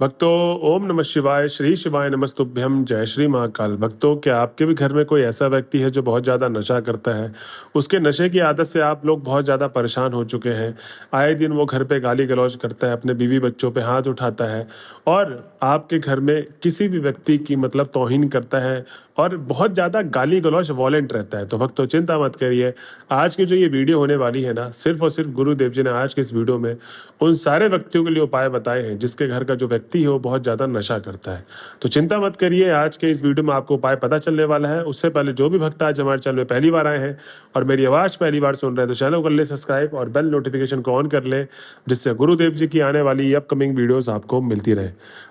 भक्तों, ओम नमः शिवाय, श्री शिवाय नमस्तुभ्यम, जय श्री महाकाल। भक्तों, क्या आपके भी घर में कोई ऐसा व्यक्ति है जो बहुत ज़्यादा नशा करता है? उसके नशे की आदत से आप लोग बहुत ज़्यादा परेशान हो चुके हैं। आए दिन वो घर पे गाली गलौज करता है, अपने बीवी बच्चों पे हाथ उठाता है और आपके घर में किसी भी व्यक्ति की मतलब तौहीन करता है और बहुत ज़्यादा गाली गलौज वॉलेंट रहता है। तो भक्तों, चिंता मत करिए। आज की जो ये वीडियो होने वाली है ना, सिर्फ और सिर्फ गुरुदेव जी ने आज के इस वीडियो में उन सारे व्यक्तियों के लिए उपाय बताए हैं जिसके घर का जो व्यक्ति है वो बहुत ज़्यादा नशा करता है। तो चिंता मत करिए, आज के इस वीडियो में आपको उपाय पता चलने वाला है। उससे पहले जो भी भक्त आज हमारे चैनल में पहली बार आए हैं और मेरी आवाज़ पहली बार सुन रहे हैं तो चैनल को कर ले सब्सक्राइब और बेल नोटिफिकेशन को ऑन कर ले, जिससे गुरुदेव जी की आने वाली अपकमिंग वीडियोज़ आपको मिलती रहे।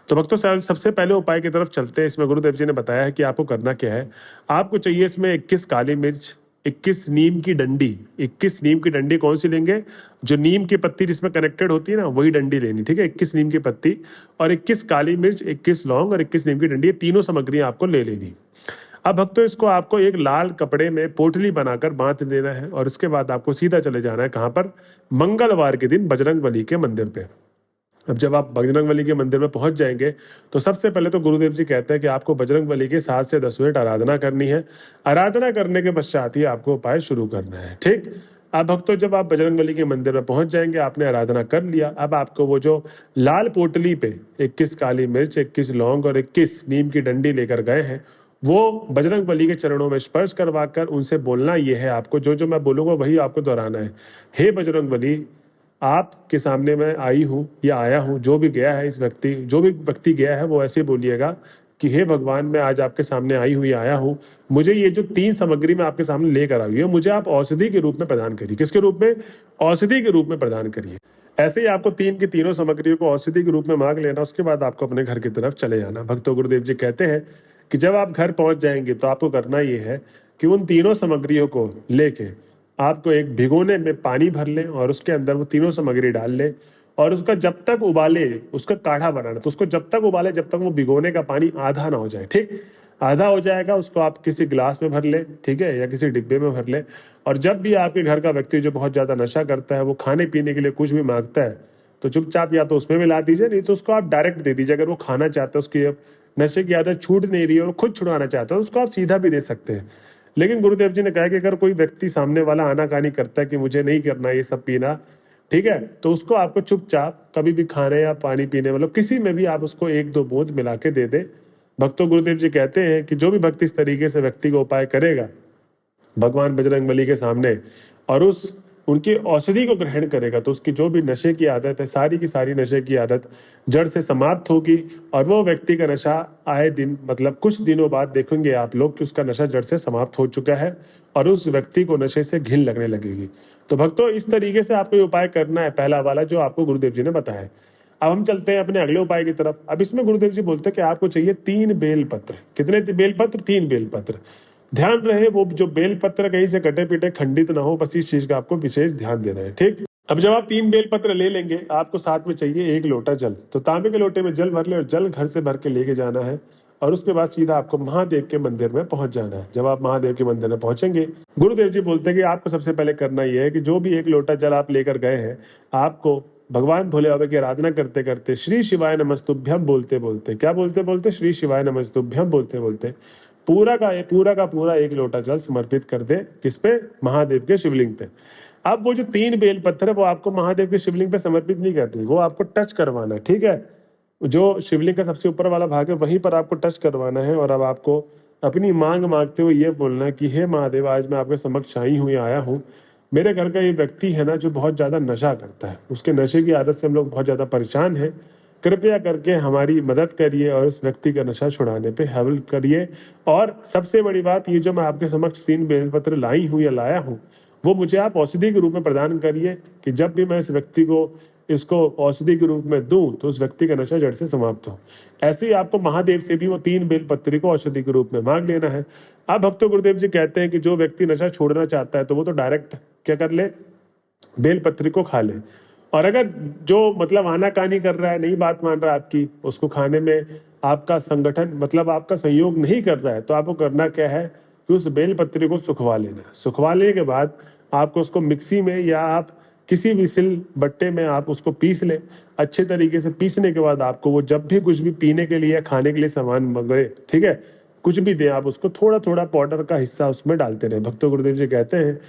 तो भक्तों, सबसे पहले उपाय की तरफ चलते हैं। इसमें गुरुदेव जी ने बताया है कि आपको करना क्या है। आपको चाहिए इसमें 21 काली मिर्च, 21 नीम की डंडी। 21 नीम की डंडी कौन सी लेंगे? जो नीम की पत्ती जिसमें कनेक्टेड होती है ना, वही डंडी लेनी, ठीक है। 21 नीम की पत्ती और 21 काली मिर्च, 21 लौंग और 21 नीम की डंडी, ये तीनों सामग्रियां आपको ले लेनी। अब भक्तों, इसको आपको एक लाल कपड़े में पोटली बनाकर बांध देना है और उसके बाद आपको सीधा चले जाना है कहाँ पर? मंगलवार के दिन बजरंगबली के मंदिर पे। अब जब आप बजरंगबली के मंदिर में पहुंच जाएंगे तो सबसे पहले तो गुरुदेव जी कहते हैं कि आपको बजरंगबली के 7 से 10 मिनट आराधना करनी है। आराधना करने के पश्चात ही आपको उपाय शुरू करना है, ठीक। अब भक्तों, जब आप बजरंगबली के मंदिर में पहुंच जाएंगे, आपने आराधना कर लिया, अब आपको वो जो लाल पोटली पे 21 काली मिर्च, 21 लौंग और 21 नीम की डंडी लेकर गए हैं, वो बजरंगबली के चरणों में स्पर्श करवाकर उनसे बोलना ये है, आपको जो जो मैं बोलूंगा वही आपको दोहराना है। हे बजरंगबली, आपके सामने मैं आई हूँ या आया हूँ, जो भी गया है, जो भी व्यक्ति गया है वो ऐसे बोलिएगा कि हे भगवान, मैं आज आपके सामने आई हूँ या आया हूँ, मुझे ये जो 3 सामग्री मैं आपके सामने लेकर आई हूँ, मुझे आप औषधि के रूप में प्रदान करिए। किसके रूप में? औषधि के रूप में प्रदान करिए। ऐसे ही आपको तीन की तीनों सामग्रियों को औषधि के रूप में मांग लेना, उसके बाद आपको अपने घर की तरफ चले जाना। भक्तों, गुरुदेव जी कहते हैं कि जब आप घर पहुंच जाएंगे तो आपको करना ये है कि उन तीनों सामग्रियों को लेके आपको एक भिगोने में पानी भर लें और उसके अंदर वो तीनों सामग्री डाल लें और उसका जब तक उबाले, उसका काढ़ा बनाना, तो उसको जब तक उबाले जब तक वो भिगोने का पानी आधा ना हो जाए, ठीक। आधा हो जाएगा, उसको आप किसी गिलास में भर लें, ठीक है, या किसी डिब्बे में भर लें। और जब भी आपके घर का व्यक्ति जो बहुत ज़्यादा नशा करता है, वो खाने पीने के लिए कुछ भी मांगता है, तो चुपचाप या तो उसमें मिला दीजिए, नहीं तो उसको आप डायरेक्ट दे दीजिए। अगर वो खाना चाहता है, उसकी नशे की आदत छूट नहीं रही है और खुद छुड़वाना चाहता है, उसको आप सीधा भी दे सकते हैं। लेकिन गुरुदेव जी ने कहा कि अगर कोई व्यक्ति सामने वाला आनाकानी करता है कि मुझे नहीं करना ये सब पीना, ठीक है, तो उसको आपको चुपचाप कभी भी खाने या पानी पीने, मतलब किसी में भी आप उसको 1-2 बूंद मिला के दे दे। भक्तों, गुरुदेव जी कहते हैं कि जो भी भक्त इस तरीके से व्यक्ति को उपाय करेगा भगवान बजरंगबली के सामने और उस उनकी औषधि को ग्रहण करेगा, तो उसकी जो भी नशे की आदत है, सारी की सारी नशे की आदत जड़ से समाप्त होगी और वो व्यक्ति का नशा आए दिन, मतलब कुछ दिनों बाद देखेंगे आप लोग कि उसका नशा जड़ से समाप्त हो चुका है और उस व्यक्ति को नशे से घिन लगने लगेगी। तो भक्तों, इस तरीके से आपको ये उपाय करना है, पहला वाला जो आपको गुरुदेव जी ने बताया है। अब हम चलते हैं अपने अगले उपाय की तरफ। अब इसमें गुरुदेव जी बोलते हैं कि आपको चाहिए 3 बेलपत्र। कितने बेलपत्र? 3 बेलपत्र। ध्यान रहे वो जो बेलपत्र कहीं से कटे पीटे खंडित ना हो, बस इस चीज का आपको विशेष ध्यान देना है, ठीक। अब जब आप 3 बेलपत्र ले लेंगे, आपको साथ में चाहिए 1 लोटा जल। तो तांबे के लोटे में जल भर ले और जल घर से भर के लेके जाना है और उसके बाद सीधा आपको महादेव के मंदिर में पहुंच जाना है। जब आप महादेव के मंदिर में पहुंचेंगे, गुरुदेव जी बोलते हैं कि आपको सबसे पहले करना यह है कि जो भी 1 लोटा जल आप लेकर गए हैं, आपको भगवान भोले बाबा की आराधना करते करते श्री शिवाय नमस्तुभ्यम बोलते बोलते, क्या बोलते बोलते? श्री शिवाय नमस्तुभ्यम बोलते बोलते पूरा का पूरा 1 लोटा जल समर्पित कर दे। किस पे? महादेव के शिवलिंग पे। अब वो जो 3 बेल पत्थर है वो आपको महादेव के शिवलिंग पे समर्पित नहीं करनी, वो आपको टच करवाना है, ठीक है। जो शिवलिंग का सबसे ऊपर वाला भाग है वहीं पर आपको टच करवाना है और अब आपको अपनी मांग मांगते हुए ये बोलना है कि हे महादेव, आज मैं आपके समक्ष आई हूँ या आया हूँ। मेरे घर का ये व्यक्ति है ना, जो बहुत ज़्यादा नशा करता है, उसके नशे की आदत से हम लोग बहुत ज़्यादा परेशान हैं। कृपया करके हमारी मदद करिए और इस व्यक्ति का नशा छुड़ाने पे हेल्प करिए। और सबसे बड़ी बात, ये जो मैं आपके समक्ष 3 बेलपत्र लाई हूँ या लाया हूँ, वो मुझे आप औषधि के रूप में प्रदान करिए कि जब भी मैं इस व्यक्ति को इसको औषधि के रूप में दूं तो उस व्यक्ति का नशा जड़ से समाप्त हो। ऐसे ही आपको महादेव से भी वो 3 बेलपत्री को औषधि के रूप में मांग लेना है। अब भक्तों, गुरुदेव जी कहते हैं कि जो व्यक्ति नशा छोड़ना चाहता है तो वो तो डायरेक्ट क्या कर ले? बेलपत्री को खा ले। और अगर जो मतलब आनाकानी कर रहा है, नहीं बात मान रहा है आपकी, उसको खाने में आपका संगठन मतलब आपका सहयोग नहीं कर रहा है, तो आपको करना क्या है कि उस बेलपत्री को सुखवा लेना है। सुखवा लेने के बाद आपको उसको मिक्सी में या आप किसी भी सिल बट्टे में आप उसको पीस लें। अच्छे तरीके से पीसने के बाद आपको वो जब भी कुछ भी पीने के लिए खाने के लिए सामान मंगवाए, ठीक है, कुछ भी दें, आप उसको थोड़ा थोड़ा पाउडर का हिस्सा उसमें डालते रहे। भक्तों गुरुदेव जी कहते हैं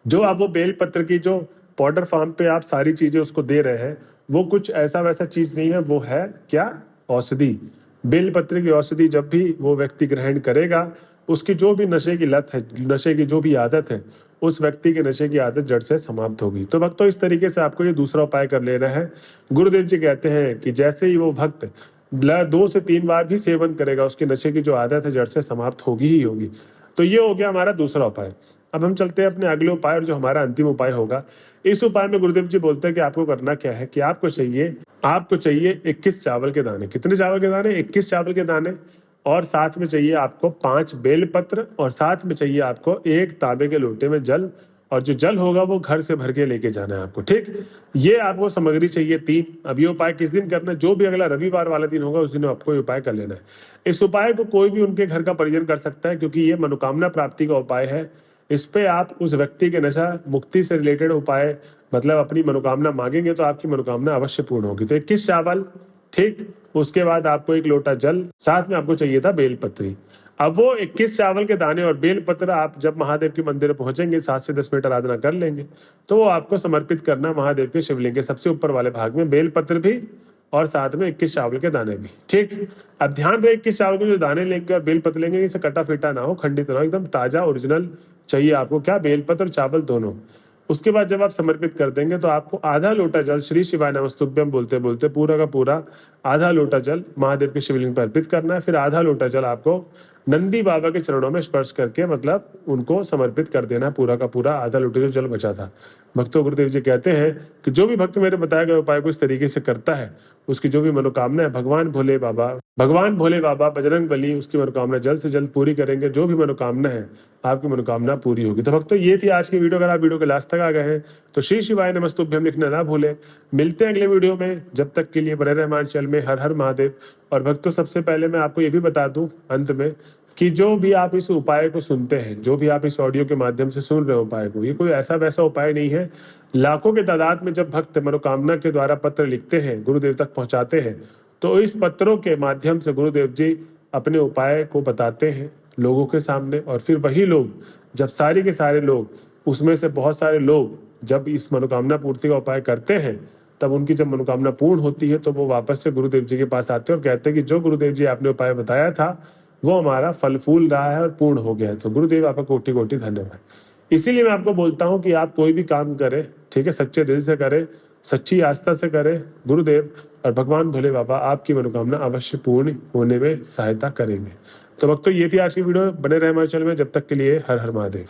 जो आप वो बेल पत्र की जो पाउडर फॉर्म पे आप सारी चीजें उसको दे रहे हैं, वो कुछ ऐसा वैसा चीज नहीं है, वो है क्या, औषधि। बेल पत्र की औषधि जब भी वो व्यक्ति ग्रहण करेगा, उसकी जो भी नशे की लत है, नशे की जो भी आदत है, उस व्यक्ति के नशे की आदत जड़ से समाप्त होगी। तो भक्तों इस तरीके से आपको ये दूसरा उपाय कर लेना है। गुरुदेव जी कहते हैं कि जैसे ही वो भक्त 2 से 3 बार भी सेवन करेगा, उसके नशे की जो आदत है जड़ से समाप्त होगी ही होगी। तो ये हो गया हमारा दूसरा उपाय। अब हम चलते हैं अपने अगले उपाय, और जो हमारा अंतिम उपाय होगा, इस उपाय में गुरुदेव जी बोलते हैं कि आपको करना क्या है कि आपको चाहिए 21 चावल के दाने। कितने चावल के दाने? 21 चावल के दाने। और साथ में चाहिए आपको 5 बेल पत्र, और साथ में चाहिए आपको 1 तांबे के लोटे में जल, और जो जल होगा वो घर से भर के लेके जाना है आपको, ठीक। ये आपको सामग्री चाहिए 3। अब ये उपाय किस दिन करना है? जो भी अगला रविवार वाला दिन होगा उस दिन आपको ये उपाय कर लेना है। इस उपाय को कोई भी उनके घर का परिजन कर सकता है, क्योंकि ये मनोकामना प्राप्ति का उपाय है। इस पे आप उस व्यक्ति के नशा मुक्ति से रिलेटेड उपाय, मतलब अपनी मनोकामना मांगेंगे तो आपकी मनोकामना अवश्य पूर्ण होगी। तो 21 चावल, ठीक, उसके बाद आपको 1 लोटा जल, साथ में आपको चाहिए था बेलपत्री। अब वो 21 चावल के दाने और बेलपत्र आप जब महादेव के मंदिर पहुंचेंगे, 7 से 10 मिनट आराधना कर लेंगे, तो वो आपको समर्पित करना महादेव के शिवलिंग के सबसे ऊपर वाले भाग में, बेलपत्र भी और साथ में 21 चावल के दाने भी, ठीक। अब ध्यान रहे 21 चावल के जो दाने लेंगे और बेलपत्र लेंगे, इसे कटा फीटा ना हो, खंडित ना हो, एकदम ताजा ओरिजिनल चाहिए आपको। क्या? बेलपत्र और चावल दोनों। उसके बाद जब आप समर्पित कर देंगे तो आपको आधा लोटा जल श्री शिवाय नमस्तुभ्यम बोलते बोलते पूरा का पूरा आधा लोटा जल महादेव के शिवलिंग पर अर्पित करना है। फिर आधा लोटा जल आपको नंदी बाबा के चरणों में स्पर्श करके, मतलब उनको समर्पित कर देना, पूरा का पूरा आधा लोटे जो जल बचा था। भक्तों गुरुदेव जी कहते हैं कि जो भी भक्त मेरे बताए गए उपाय को इस तरीके से करता है, उसकी जो भी मनोकामना है भगवान भोले बाबा बजरंग बली उसकी मनोकामना जल्द से जल्द पूरी करेंगे। जो भी मनोकामना है आपकी मनोकामना पूरी होगी। तो भक्तों ये थी आज की वीडियो। अगर आप वीडियो के लास्ट तक आ गए हैं तो श्री शिवाय नमस्तुभ्यम लिखना ना भूलें। मिलते हैं अगले वीडियो में, जब तक के लिए बने रहे हमारे चैनल में। हर हर महादेव। और भक्तों सबसे पहले मैं आपको ये भी बता दूं अंत में कि जो भी आप इस उपाय को सुनते हैं, जो भी आप इस ऑडियो के माध्यम से सुन रहे हो उपाय को, ये कोई ऐसा वैसा उपाय नहीं है। लाखों के तादाद में जब भक्त मनोकामना के द्वारा पत्र लिखते हैं, गुरुदेव तक पहुंचाते हैं, तो इस पत्रों के माध्यम से गुरुदेव जी अपने उपाय को बताते हैं लोगों के सामने। और फिर वही लोग, जब सारे के सारे लोग, उसमें से बहुत सारे लोग जब इस मनोकामना पूर्ति का उपाय करते हैं, तब उनकी जब मनोकामना पूर्ण होती है तो वो वापस से गुरुदेव जी के पास आते हैं और कहते हैं कि जो गुरुदेव जी आपने उपाय बताया था वो हमारा फल फूल रहा है और पूर्ण हो गया है। तो गुरुदेव आपका कोटि कोटि धन्यवाद। इसीलिए मैं आपको बोलता हूँ कि आप कोई भी काम करें, ठीक है, सच्चे दिल से करें, सच्ची आस्था से करें। गुरुदेव और भगवान भोले बाबा आपकी मनोकामना अवश्य पूर्ण होने में सहायता करेंगे। तो भक्तों ये थी आज की वीडियो। बने रहे हमारे चैनल में, जब तक के लिए हर हर महादेव।